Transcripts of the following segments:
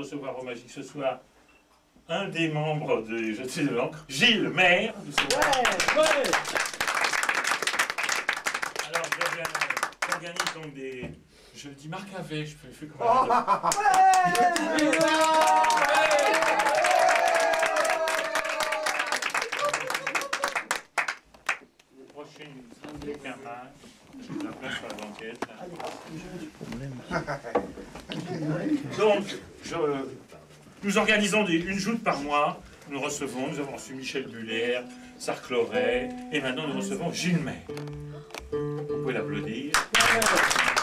recevoir au Magique ce soir un des membres des Jetés de l'encre, Gilles Maire. Alors, j'organise donc des... Je dis Marc Avet, je fais comment Le prochain, c'est Kerman. J'ai la place sur la banquette. Donc, nous organisons une joute par mois. Nous recevons, nous avons reçu Michel Buller, Sarcloret, et maintenant nous recevons Gilles Maire. Vous pouvez l'applaudir.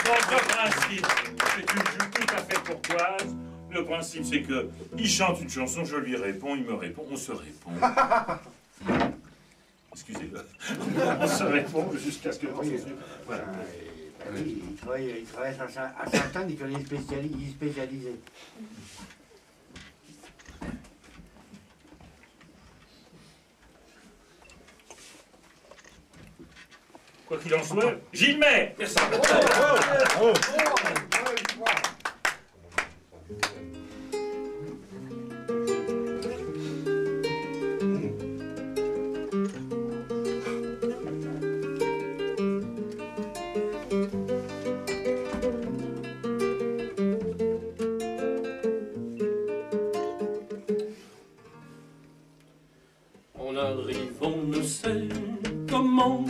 Donc, le principe, c'est une joute tout à fait courtoise. Le principe, c'est qu'il chante une chanson, je lui réponds, il me répond, on se répond. Excusez-le. On se répond jusqu'à ce que... Voilà. Il travaille à Saint-Anne, il est spécialisé. Quoi qu'il en soit, Gilles Maire. Merci. On arrive, on ne sait comment.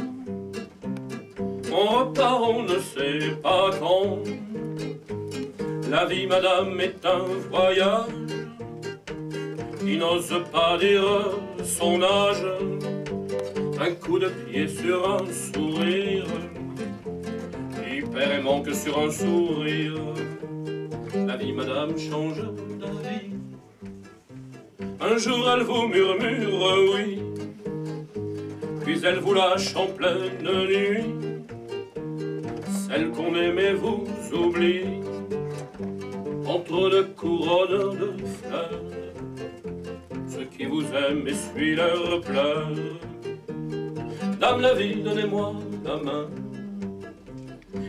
On repart, on ne sait pas quand. La vie, madame, est un voyage qui n'ose pas dire son âge. Un coup de pied sur un sourire qui perd et manque sur un sourire. La vie, madame, change d'avis. Un jour, elle vous murmure oui, puis elle vous lâche en pleine nuit. Celle qu'on aimait vous oublie entre deux couronnes de fleurs. Ceux qui vous aiment essuient leurs pleurs. Dame la vie, donnez-moi la main.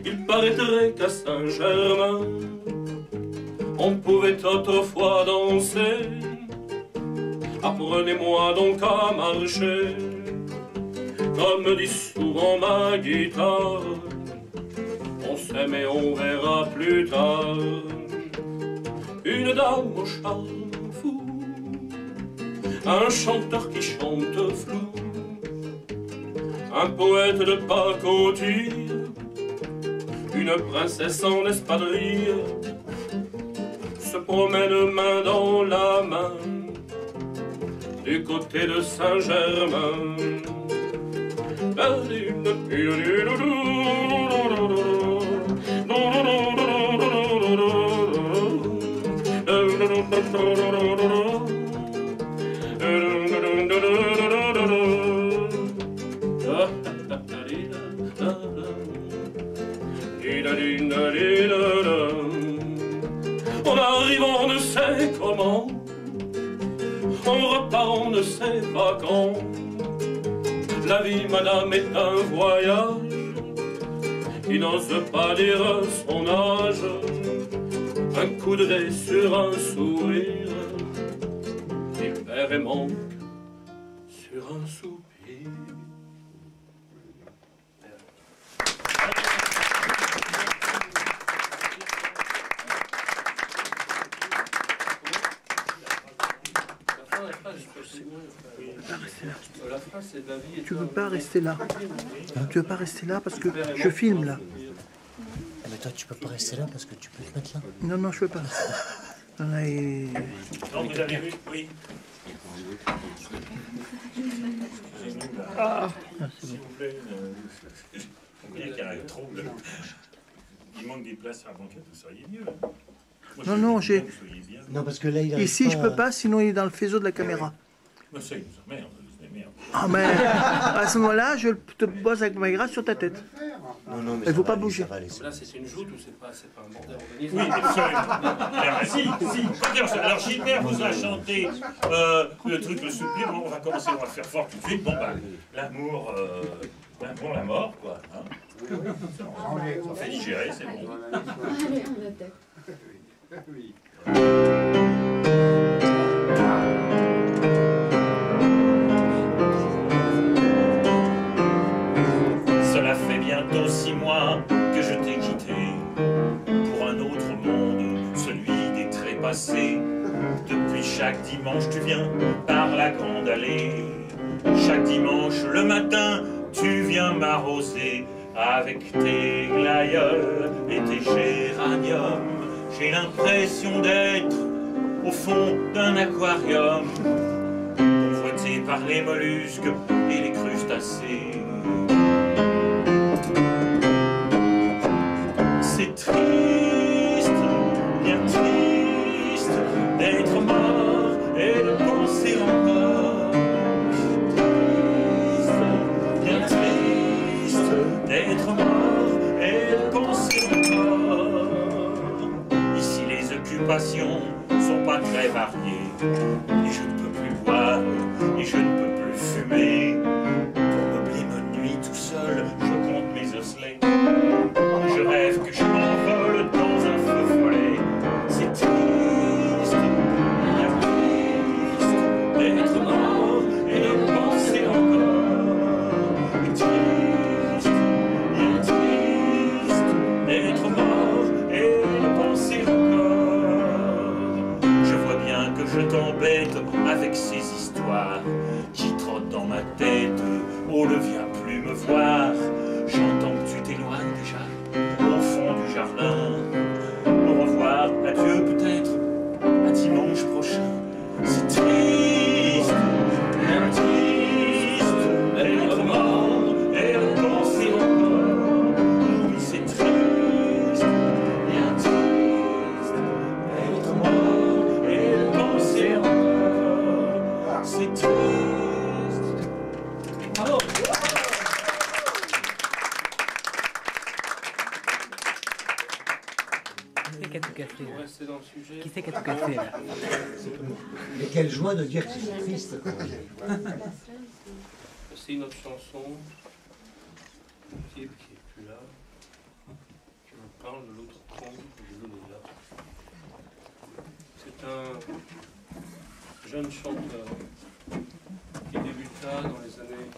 Il paraîtrait qu'à Saint-Germain on pouvait autrefois danser. Apprenez-moi donc à marcher, comme dit souvent ma guitare. On s'aime et on verra plus tard. Une dame au charme fou, un chanteur qui chante flou, un poète de pacotille, une princesse en espadrille se promènent main dans la main du côté de Saint-Germain. On arrive, on ne sait comment. On repart, on ne sait pas quand. La vie, madame, est un voyage qui n'ose pas dire son âge. Un coup de dé sur un sourire qui perd et manque sur un soupir. Tu veux pas rester là. Tu veux pas rester là parce que je filme là. Mais toi, tu peux pas rester là parce que tu peux te mettre là. Non, non, je veux pas. Non, vous avez vu, oui. Ah, s'il vous plaît, vous voyez qu'il y a un trouble. Il manque des places à la banquette, vous seriez mieux. Moi, non, non, j'ai... Non, parce que là, il ici, je peux pas, sinon il est dans le faisceau de la caméra. Mais ça, il nous emmerde, Ah, mais à ce moment-là, je te pose avec ma grâce sur ta tête. Non, mais il ne faut pas bouger. Là, c'est une joute ou c'est pas un bordel organisé? Oui, absolument. Si. Alors, Gilbert vous a chanté le truc, le soupir. Bon, on va commencer, on va faire fort tout de suite. Bon, bah, l'amour, la mort, quoi. Hein. Ça fait digérer, c'est bon. Allez, on attaque. passé. Depuis chaque dimanche, tu viens par la grande allée. Chaque dimanche, le matin, tu viens m'arroser avec tes glaïeuls et tes géraniums. J'ai l'impression d'être au fond d'un aquarium, convoité par les mollusques et les crustacés. C'est triste, bien triste, d'être mort et de penser encore. Bien triste, d'être mort et de penser encore. Ici les occupations sont pas très variées, et je ne peux plus boire, et je ne peux plus fumer. Pour meubler ma nuit tout seul, je compte mes osselets. Je rêve que je m'envole dans un feu follet. C'est triste, bien triste, d'être mort et de penser encore. Triste, bien triste, d'être mort et de penser encore. Je vois bien que je t'embête avec ces histoires qui trottent dans ma tête. Oh, ne viens plus me voir. J'entends que tu t'éloignes déjà au fond du jardin. Au revoir, adieu peut-être, à dimanche prochain. C'est triste, bien triste, d'être mort et de penser encore. Oui, c'est triste, bien triste, d'être mort et de penser encore. C'est triste. Bravo. Qui a tout cassé Pour là? rester dans le sujet. Qui c'est qui a tout cassé là? Mais quelle joie de dire que c'est triste. C'est une autre chanson. Un type qui est plus là. Qui me parle de l'autre con de l'Oléa. C'est un jeune chanteur qui débuta dans les années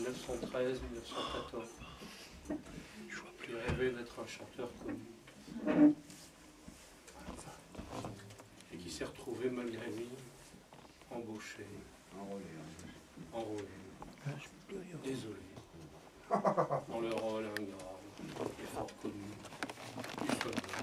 1913-1914. Qui rêvait d'être un chanteur connu. Et qui s'est retrouvé malgré lui embauché, enrôlé, désolé, dans le rôle ingrat et fort connu du soldat.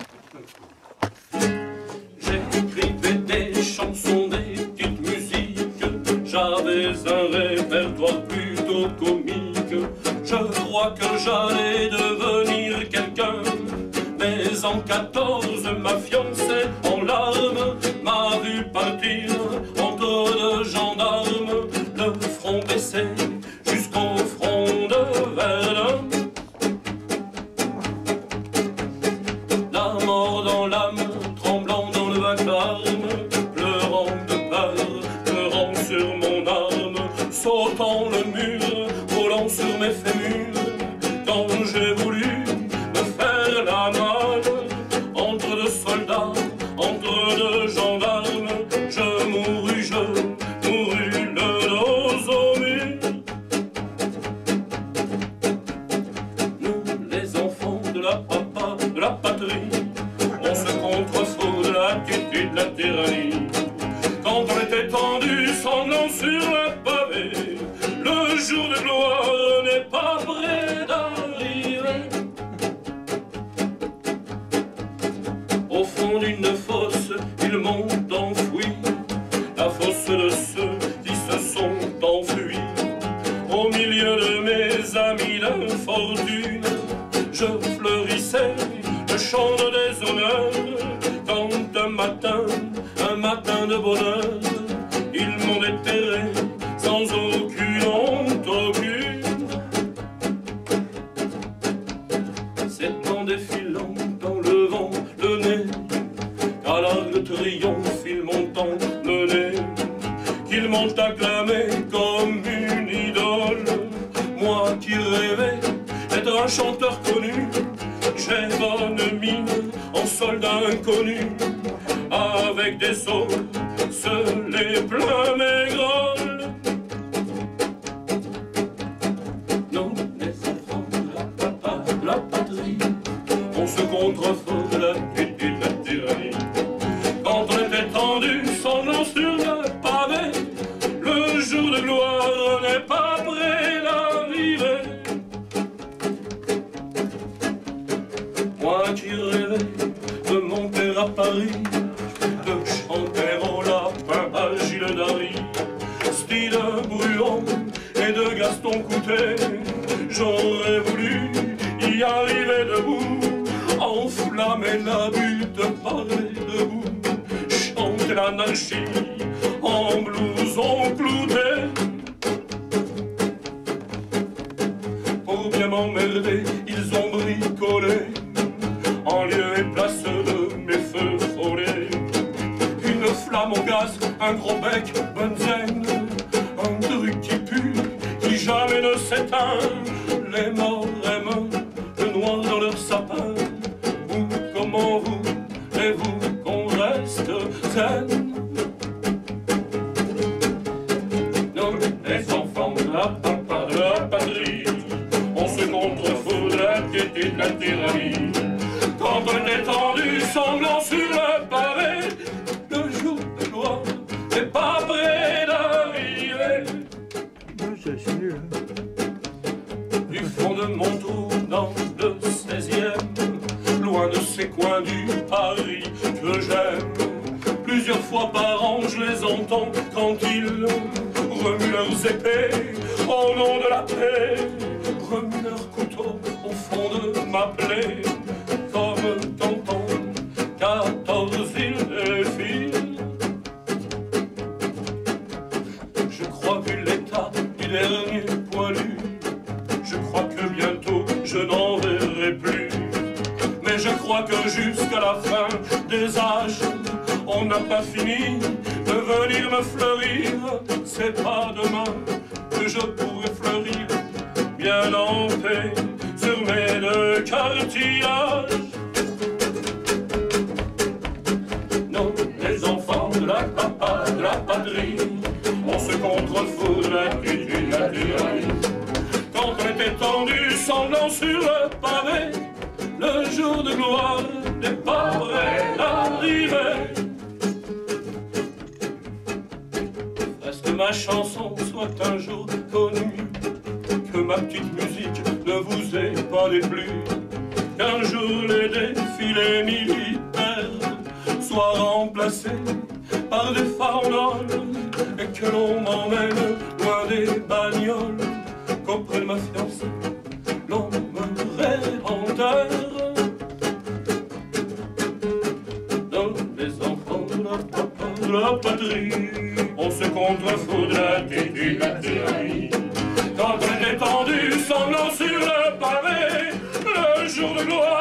J'écrivais des chansons, des petites musiques, j'avais un répertoire plutôt comique. Je crois que j'allais devenir quelqu'un, mais en 14, ma fiancée en larmes m'a vu partir entre deux gendarmes, le front baissé jusqu'au front de Verdun. La mort dans l'âme, tremblant dans le vacarme, pleurant de peur, pleurant sur mon arme, sautant le mur, volant sur mes fémurs. Quand j'ai voulu me faire la malle, entre deux soldats, entre deux gendarmes, je mourus le dos au mur. Nous, les enfants de la papa, de la patrie, on se contrefout de l'attitude de la tyrannie. Quand on était tendu, sanglant sur le pavé, le jour de gloire n'est pas près d'arriver. Au fond d'une fosse, ils m'ont enfoui, la fosse de ceux qui se sont enfuis. Au milieu de mes amis d'infortune, je fleurissais le champ de déshonneur. Quand un matin de bonheur, ils m'ont déterré sans aucune honte aucune. C'est en défilant, en levant le nez, qu'à l'arc de triomphe ils m'ont emmené, qu'ils m'ont acclamé comme une idole. Moi qui rêvais d'être un chanteur connu, j'ai bonne mine en soldat inconnu, avec des os, les pleins maigres. Non, les enfants de la patrie, on se contrefout de la pute de la tyrannie. de Chanter au lapin à Gilles Darry, style Bruon et de Gaston Coutet. J'aurais voulu y arriver debout, enflammer la butte, parler debout, chanter l'anarchie en blouson clouté. Pour bien m'emmerder, ils ont bricolé en lieu et place de mes feux follet une flamme au gaz, un gros bec, benzène, un truc qui pue, qui jamais ne s'éteint. Les morts aiment le noir dans leur sapin. Ou comment vous et vous qu'on reste zen? Nous, les enfants de la patrie, on se contrefout de la piété de la tyrannie. Quand on est tendu, sanglant sur le pavé, le jour de gloire n'est pas près d'arriver. C'est nul. Du fond de mon trou dans le 16e, loin de ces coins du Paris que j'aime, plusieurs fois par an je les entends quand ils remuent leurs épées au nom de la paix, remuent leurs couteaux au fond de ma plaie, comme Danton, 14 îles et filles. Je crois vu l'état du dernier poilu, je crois que bientôt je n'en verrai plus. Mais je crois que jusqu'à la fin des âges, on n'a pas fini de venir me fleurir. C'est pas demain que je pourrai fleurir, bien en paix sur mes deux cartillages. Non, les enfants de la patrie, on se contrefout de la tyrannie. Quand on était tendu, sanglant sur le pavé, le jour de gloire n'est pas près d'arriver. Est-ce que ma chanson soit un jour connue, que ma petite musique ne vous ait pas déplu, qu'un jour les défilés militaires soient remplacés par des faroles, et que l'on m'emmène loin des bagnoles, qu'auprès de ma fiancée l'on me réenterre. Dans les enfants de la patrie, on se contrefout de la tyrannie. Quand on est tendu, sanglant sur le pavé, le jour de gloire